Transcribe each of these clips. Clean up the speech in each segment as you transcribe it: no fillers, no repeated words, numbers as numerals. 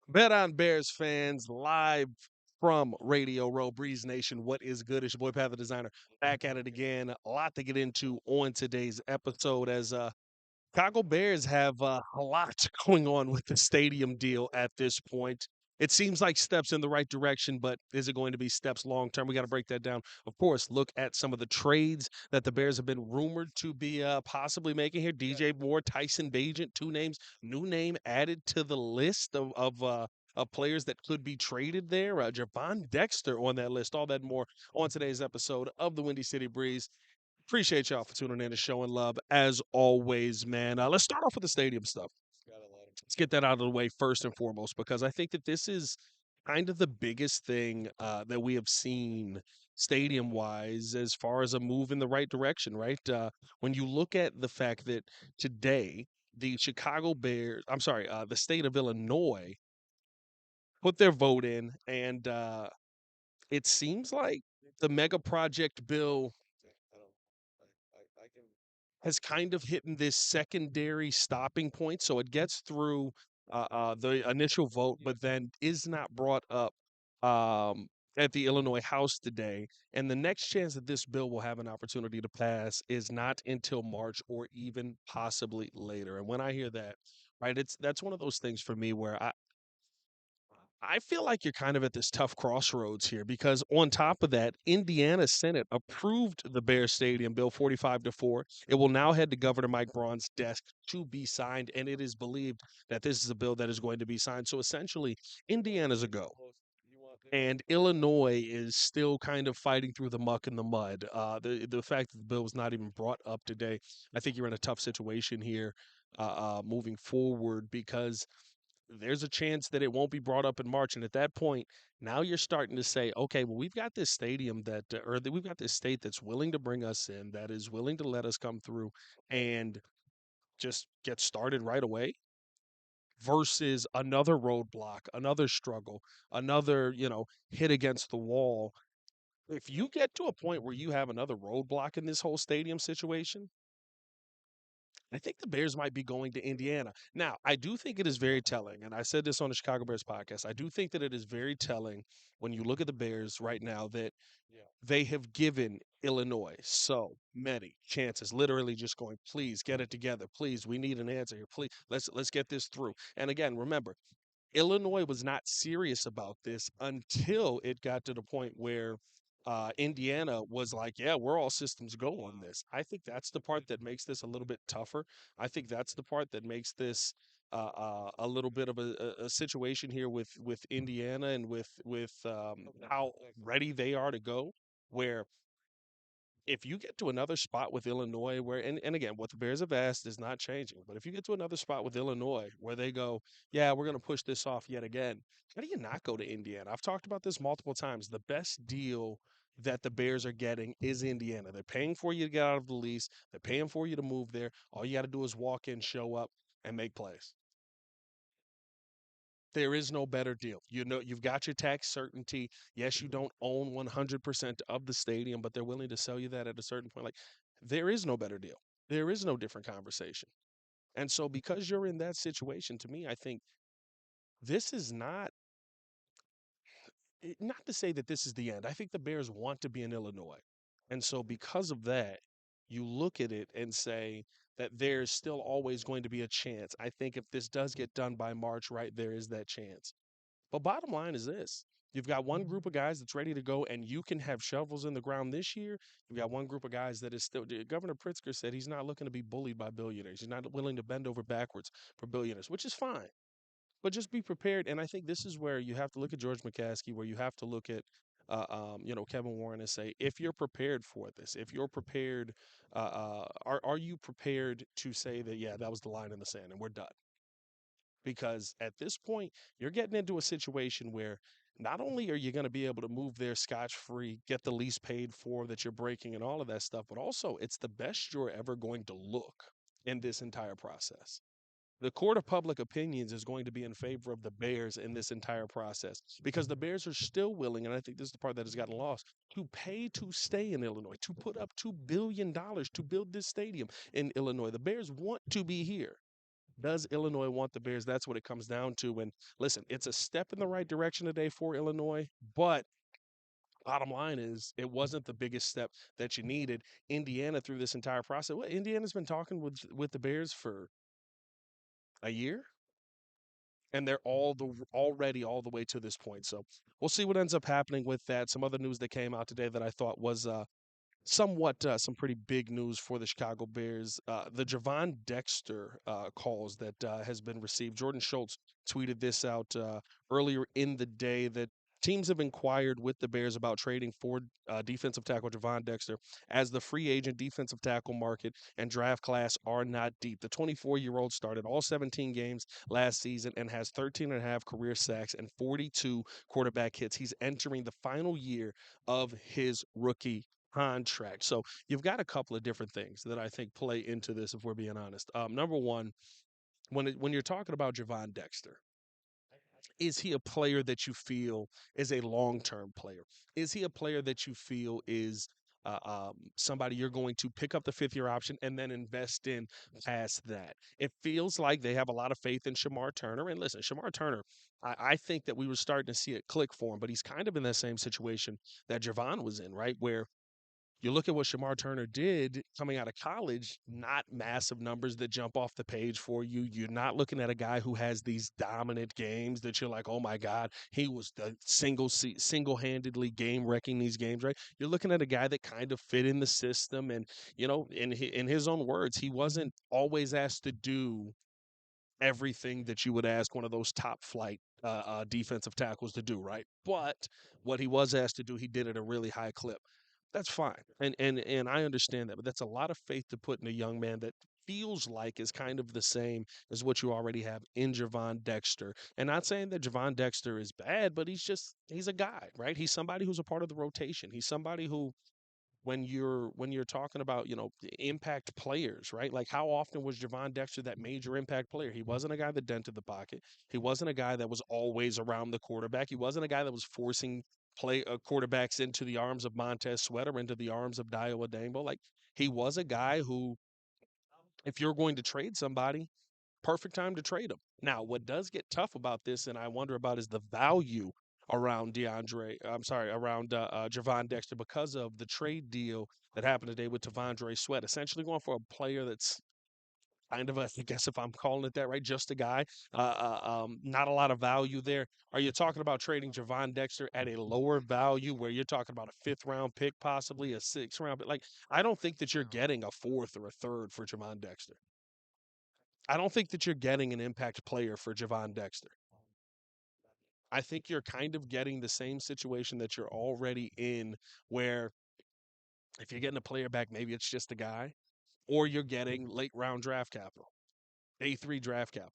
Bet on Bears fans live from Radio Row, Breeze Nation. What is good? It's your boy Pat the Designer back at it again. A lot to get into on today's episode as Chicago Bears have a lot going on with the stadium deal at this point. It seems like steps in the right direction, but is it going to be steps long term? We got to break that down. Of course, look at some of the trades that the Bears have been rumored to be possibly making here. DJ Moore, Tyson Bagent, two names, new name added to the list of players that could be traded there. Javon Dexter on that list. All that and more on today's episode of the Windy City Breeze. Appreciate y'all for tuning in and showing love as always, man. Let's start off with the stadium stuff. Let's get that out of the way first and foremost, because I think that this is kind of the biggest thing that we have seen stadium wise as far as a move in the right direction, right? When you look at the fact that today, the Chicago Bears, I'm sorry, the state of Illinois put their vote in, and it seems like the mega project bill has kind of hitting this secondary stopping point. So it gets through the initial vote, but then is not brought up at the Illinois House today. And the next chance that this bill will have an opportunity to pass is not until March or even possibly later. And when I hear that, right, that's one of those things for me where I feel like you're kind of at this tough crossroads here because on top of that, Indiana Senate approved the Bears Stadium Bill 45-4. It will now head to Governor Mike Braun's desk to be signed, and it is believed that this is a bill that is going to be signed. So essentially, Indiana's a go. And Illinois is still kind of fighting through the muck and the mud. The fact that the bill was not even brought up today, I think you're in a tough situation here moving forward because there's a chance that it won't be brought up in March. And at that point, now you're starting to say, okay, well, we've got this stadium we've got this state that's willing to bring us in, that is willing to let us come through and just get started right away versus another roadblock, another struggle, another, hit against the wall. If you get to a point where you have another roadblock in this whole stadium situation, I think the Bears might be going to Indiana. Now, I do think it is very telling, and I said this on the Chicago Bears podcast. I do think that it is very telling when you look at the Bears right now that they have given Illinois so many chances, literally just going, please get it together. Please, we need an answer here. Please, let's get this through. And again, remember, Illinois was not serious about this until it got to the point where Indiana was like, yeah, we're all systems go on this. I think that's the part that makes this a little bit tougher. I think that's the part that makes this a little bit of a situation here with Indiana and with how ready they are to go. Where if you get to another spot with Illinois where and again what the Bears have asked is not changing, but if you get to another spot with Illinois where they go, yeah, we're going to push this off yet again, how do you not go to Indiana? I've talked about this multiple times. The best deal that the Bears are getting is Indiana. They're paying for you to get out of the lease. They're paying for you to move there. All you got to do is walk in, show up, and make plays. There is no better deal. You know, you've got your tax certainty. Yes, you don't own 100% of the stadium, but they're willing to sell you that at a certain point. Like, there is no better deal. There is no different conversation. And so, because you're in that situation, to me, I think this is not to say that this is the end. I think the Bears want to be in Illinois. And so, because of that, you look at it and say that there's still always going to be a chance. I think if this does get done by March, right, there is that chance. But bottom line is this. You've got one group of guys that's ready to go, and you can have shovels in the ground this year. You've got one group of guys that is still. Governor Pritzker said he's not looking to be bullied by billionaires. He's not willing to bend over backwards for billionaires, which is fine. But just be prepared. And I think this is where you have to look at George McCaskey, where you have to look at, Kevin Warren and say, if you're prepared for this, if you're prepared, are you prepared to say that, yeah, that was the line in the sand and we're done? Because at this point, you're getting into a situation where not only are you going to be able to move there scotch free, get the lease paid for that you're breaking and all of that stuff, but also it's the best you're ever going to look in this entire process. The court of public opinions is going to be in favor of the Bears in this entire process because the Bears are still willing, and I think this is the part that has gotten lost, to pay to stay in Illinois, to put up $2 billion to build this stadium in Illinois. The Bears want to be here. Does Illinois want the Bears? That's what it comes down to. And listen, it's a step in the right direction today for Illinois, but bottom line is it wasn't the biggest step that you needed. Indiana through this entire process. Well, Indiana's been talking with the Bears for a year, and they're already all the way to this point. So we'll see what ends up happening with that. Some other news that came out today that I thought was somewhat some pretty big news for the Chicago Bears. The Javon Dexter calls that has been received. Jordan Schultz tweeted this out earlier in the day that teams have inquired with the Bears about trading for defensive tackle Javon Dexter as the free agent defensive tackle market and draft class are not deep. The 24-year-old started all 17 games last season and has 13 and a half career sacks and 42 quarterback hits. He's entering the final year of his rookie contract. So you've got a couple of different things that I think play into this, if we're being honest. Number one, when you're talking about Javon Dexter, is he a player that you feel is a long term player? Is he a player that you feel is somebody you're going to pick up the 5th year option and then invest in past that? It feels like they have a lot of faith in Shamar Turner. And listen, Shamar Turner, I think that we were starting to see it click for him, but he's kind of in that same situation that Javon was in, right? Where you look at what Shamar Turner did coming out of college, not massive numbers that jump off the page for you. You're not looking at a guy who has these dominant games that you're like, oh my God, he was the single-handedly game wrecking these games, right? You're looking at a guy that kind of fit in the system. And, in his own words, he wasn't always asked to do everything that you would ask one of those top flight defensive tackles to do, right? But what he was asked to do, he did at a really high clip. That's fine, and I understand that, but that's a lot of faith to put in a young man that feels like is kind of the same as what you already have in Javon Dexter. And not saying that Javon Dexter is bad, but he's a guy, right? He's somebody who's a part of the rotation. He's somebody who when you're talking about, impact players, right? Like how often was Javon Dexter that major impact player? He wasn't a guy that dented the pocket. He wasn't a guy that was always around the quarterback. He wasn't a guy that was forcing play quarterbacks into the arms of Montez Sweat or into the arms of Dio Adangbo. Like he was a guy who, if you're going to trade somebody, perfect time to trade him. Now, what does get tough about this, and I wonder about, is the value around around Javon Dexter because of the trade deal that happened today with Tavondre Sweat, essentially going for a player that's kind of I guess if I'm calling it that, right, just a guy. Not a lot of value there. Are you talking about trading Javon Dexter at a lower value where you're talking about a 5th round pick, possibly a 6th round pick? Like, I don't think that you're getting a 4th or a 3rd for Javon Dexter. I don't think that you're getting an impact player for Javon Dexter. I think you're kind of getting the same situation that you're already in, where if you're getting a player back, maybe it's just a guy, or you're getting late round draft capital, A3 draft capital.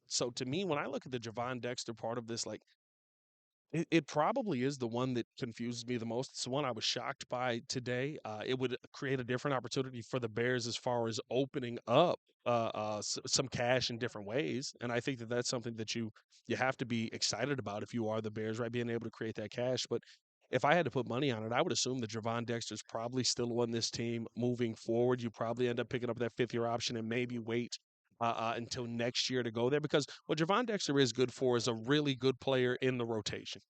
So to me, when I look at the Javon Dexter part of this, like it probably is the one that confuses me the most. It's the one I was shocked by today. It would create a different opportunity for the Bears as far as opening up some cash in different ways, and I think that that's something that you have to be excited about if you are the Bears, right? Being able to create that cash. But if I had to put money on it, I would assume that Javon Dexter's probably still on this team moving forward. You probably end up picking up that 5th year option and maybe wait until next year to go there, because what Javon Dexter is good for is a really good player in the rotation,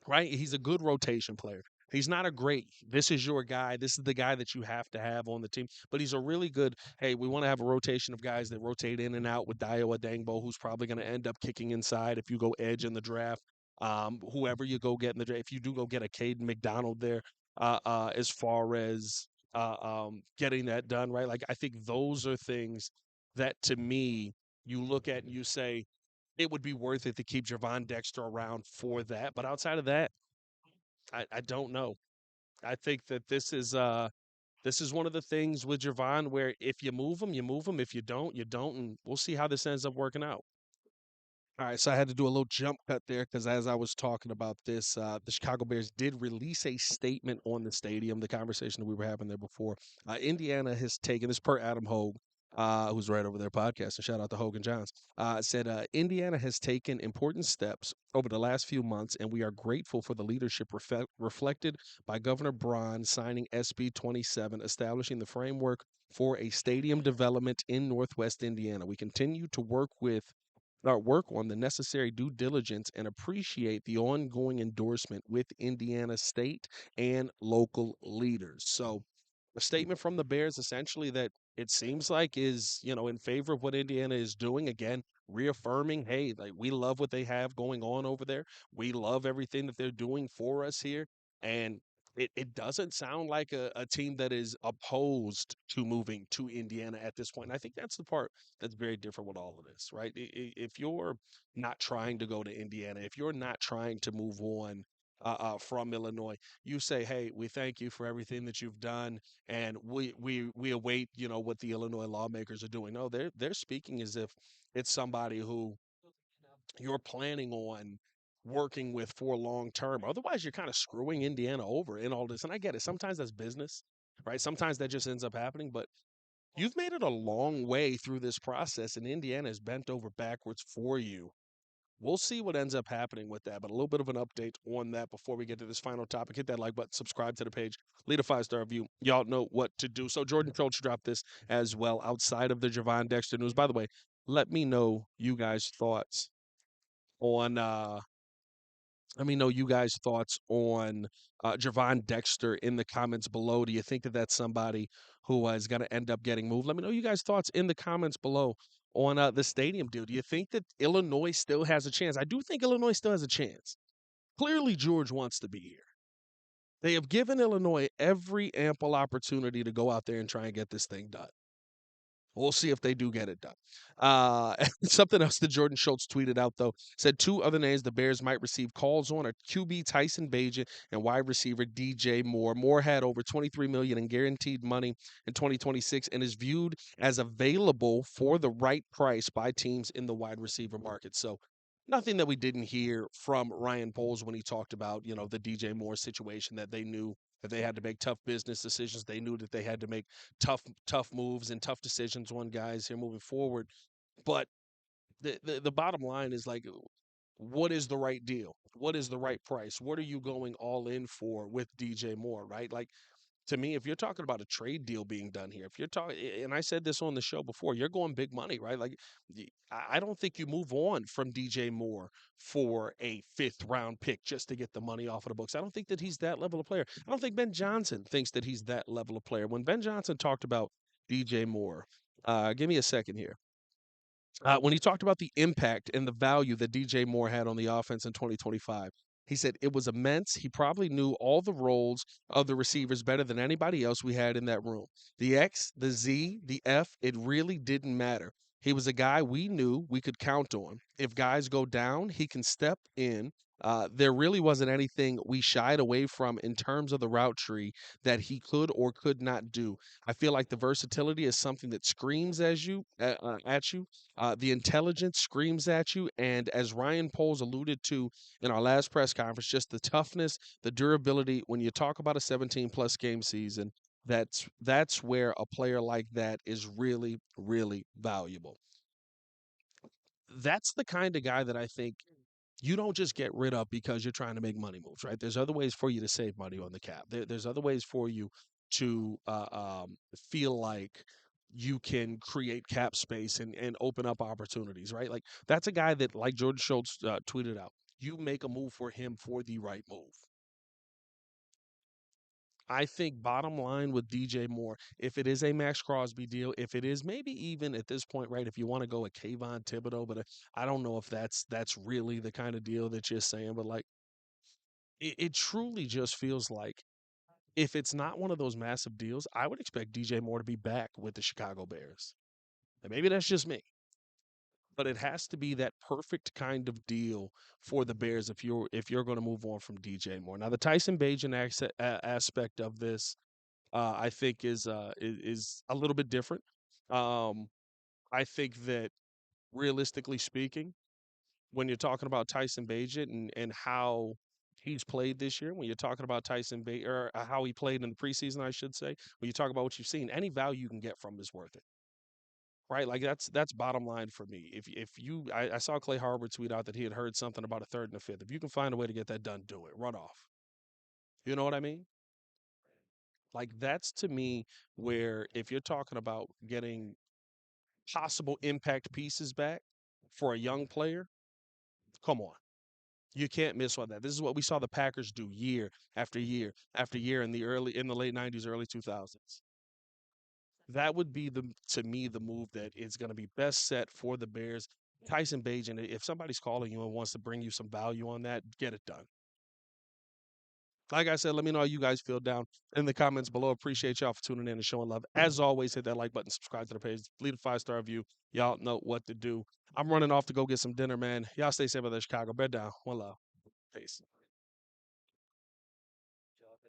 right? He's a good rotation player. He's not a great, this is your guy. This is the guy that you have to have on the team. But he's a really good, hey, we want to have a rotation of guys that rotate in and out with Dio Adangbo, who's probably going to end up kicking inside if you go edge in the draft. Whoever you go get in the draft, if you do go get a Caden McDonald there, as far as getting that done, right? Like, I think those are things that to me, you look at and you say, it would be worth it to keep Javon Dexter around for that. But outside of that, I don't know. I think that this is one of the things with Javon where if you move him, you move him. If you don't, you don't, and we'll see how this ends up working out. All right, so I had to do a little jump cut there because as I was talking about this, the Chicago Bears did release a statement on the stadium. The conversation that we were having there before, Indiana has taken this per Adam Hogue. who's right over there podcasting. Shout out to Hogan Johns. Said Indiana has taken important steps over the last few months, and we are grateful for the leadership reflected by Governor Braun signing SB 27, establishing the framework for a stadium development in Northwest Indiana. We continue to work on the necessary due diligence and appreciate the ongoing endorsement with Indiana state and local leaders. So, a statement from the Bears essentially that it seems like is, in favor of what Indiana is doing. Again, reaffirming, hey, like we love what they have going on over there. We love everything that they're doing for us here. And it doesn't sound like a team that is opposed to moving to Indiana at this point. And I think that's the part that's very different with all of this, right? If you're not trying to go to Indiana, if you're not trying to move on from Illinois, you say, "Hey, we thank you for everything that you've done, and we await, what the Illinois lawmakers are doing." No, they're speaking as if it's somebody who you're planning on working with for long term. Otherwise, you're kind of screwing Indiana over in all this. And I get it. Sometimes that's business, right? Sometimes that just ends up happening, but you've made it a long way through this process, and Indiana is bent over backwards for you. We'll see what ends up happening with that, but a little bit of an update on that before we get to this final topic. Hit that like button, subscribe to the page, leave a 5-star review. Y'all know what to do. So Jordan Schultz dropped this as well outside of the Javon Dexter news. By the way, let me know you guys' thoughts on let me know you guys' thoughts on Javon Dexter in the comments below. Do you think that that's somebody who is going to end up getting moved? Let me know you guys' thoughts in the comments below on the stadium deal. Do you think that Illinois still has a chance? I do think Illinois still has a chance. Clearly, George wants to be here. They have given Illinois every ample opportunity to go out there and try and get this thing done. We'll see if they do get it done. Something else that Jordan Schultz tweeted out, though, said two other names the Bears might receive calls on are QB Tyson Bagent and wide receiver DJ Moore. Moore had over $23 million in guaranteed money in 2026 and is viewed as available for the right price by teams in the wide receiver market. So nothing that we didn't hear from Ryan Poles when he talked about, the DJ Moore situation, that they knew that they had to make tough business decisions. They knew that they had to make tough moves and tough decisions on guys here moving forward. But the bottom line is like, what is the right deal? What is the right price? What are you going all in for with DJ Moore, right? Like, to me, if you're talking about a trade deal being done here, if you're talking, and I said this on the show before, you're going big money, right? Like, I don't think you move on from DJ Moore for a fifth round pick just to get the money off of the books. I don't think that he's that level of player. I don't think Ben Johnson thinks that he's that level of player. When Ben Johnson talked about DJ Moore, give me a second here. When he talked about the impact and the value that DJ Moore had on the offense in 2025, he said it was immense. He probably knew all the roles of the receivers better than anybody else we had in that room. The X, the Z, the F, it really didn't matter. He was a guy we knew we could count on. If guys go down, he can step in. There really wasn't anything we shied away from in terms of the route tree that he could or could not do. I feel like the versatility is something that screams at you. The intelligence screams at you. And as Ryan Poles alluded to in our last press conference, just the toughness, the durability. When you talk about a 17 plus game season, that's where a player like that is really, really valuable. That's the kind of guy that I think you don't just get rid of because you're trying to make money moves, right? There's other ways for you to save money on the cap. There's other ways for you to feel like you can create cap space and open up opportunities, right? Like that's a guy that, like Jordan Schultz tweeted out, you make a move for him for the right move. I think bottom line with DJ Moore, if it is a Max Crosby deal, if it is maybe even at this point, right, if you want to go with Kayvon Thibodeau, but I don't know if that's really the kind of deal that you're saying, but like it truly just feels like if it's not one of those massive deals, I would expect DJ Moore to be back with the Chicago Bears. And maybe that's just me, but it has to be that perfect kind of deal for the Bears if you're going to move on from DJ Moore. Now, the Tyson Bagent aspect of this I think is a little bit different. Um, I think that realistically speaking, when you're talking about Tyson Bagent and how he's played this year, when you're talking about Tyson or how he played in the preseason, I should say, when you talk about what you've seen, any value you can get from him is worth it. right? Like that's bottom line for me. I saw Clay Harbor tweet out that he had heard something about a third and a fifth. If you can find a way to get that done, do it. Run off. You know what I mean? Like that's to me where if you're talking about getting possible impact pieces back for a young player, come on. You can't miss on that. This is what we saw the Packers do year after year after year in the late 90s, early 2000s. That would be the to me the move that is going to be best set for the Bears. Tyson Bagent, if somebody's calling you and wants to bring you some value on that, get it done. Like I said, let me know how you guys feel down in the comments below. Appreciate y'all for tuning in and showing love. As always, hit that like button, subscribe to the page, leave a 5-star review. Y'all know what to do. I'm running off to go get some dinner, man. Y'all stay safe out there, Chicago. Bed down. One love. Peace.